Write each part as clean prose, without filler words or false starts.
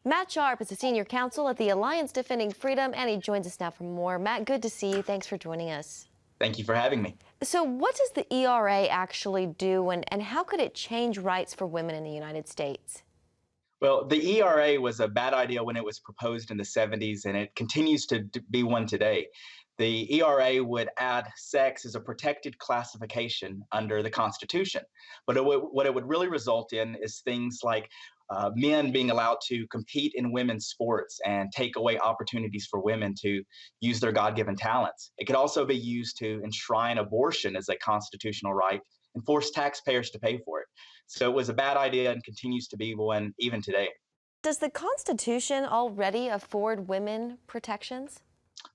Matt Sharp is a senior counsel at the Alliance Defending Freedom, and he joins us now for more. Matt, good to see you. Thanks for joining us. Thank you for having me. So what does the ERA actually do, and how could it change rights for women in the United States? Well, the ERA was a bad idea when it was proposed in the 70s, and it continues to be one today. The ERA would add sex as a protected classification under the Constitution. But what it would really result in is things like men being allowed to compete in women's sports and take away opportunities for women to use their God given talents. It could also be used to enshrine abortion as a constitutional right and force taxpayers to pay for it. So it was a bad idea and continues to be one even today. Does the Constitution already afford women protections?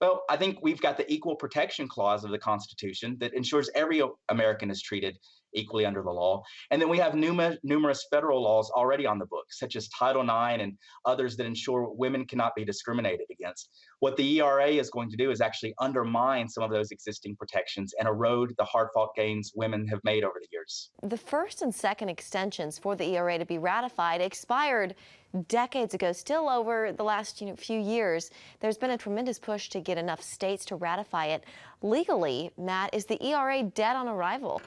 Well, I think we've got the Equal Protection Clause of the Constitution that ensures every American is treated equally under the law. And then we have numerous federal laws already on the books, such as Title IX and others that ensure women cannot be discriminated against. What the ERA is going to do is actually undermine some of those existing protections and erode the hard-fought gains women have made over the years. The first and second extensions for the ERA to be ratified expired decades ago. Still, over the last few years, there's been a tremendous push to get enough states to ratify it. Legally, Matt, is the ERA dead on arrival?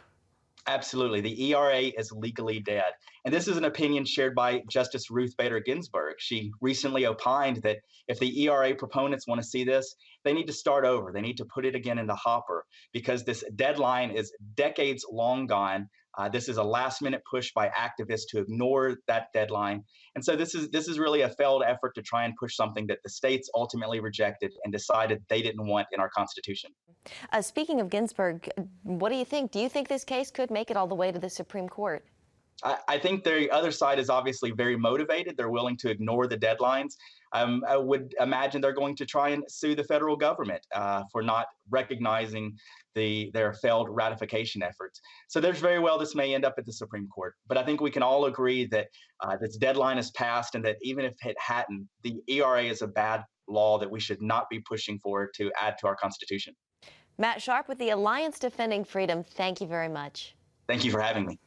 Absolutely. The ERA is legally dead. And this is an opinion shared by Justice Ruth Bader Ginsburg. She recently opined that if the ERA proponents want to see this, they need to start over. They need to put it again in the hopper because this deadline is decades long gone. This is a last-minute push by activists to ignore that deadline. And so this is really a failed effort to try and push something that the states ultimately rejected and decided they didn't want in our Constitution. Speaking of Ginsburg, what do you think? Do you think this case could make it all the way to the Supreme Court? I think the other side is obviously very motivated. They're willing to ignore the deadlines. I would imagine they're going to try and sue the federal government for not recognizing their failed ratification efforts. So there's very well this may end up at the Supreme Court. But I think we can all agree that this deadline is passed and that even if it hadn't, the ERA is a bad law that we should not be pushing for to add to our Constitution. Matt Sharp with the Alliance Defending Freedom, thank you very much. Thank you for having me.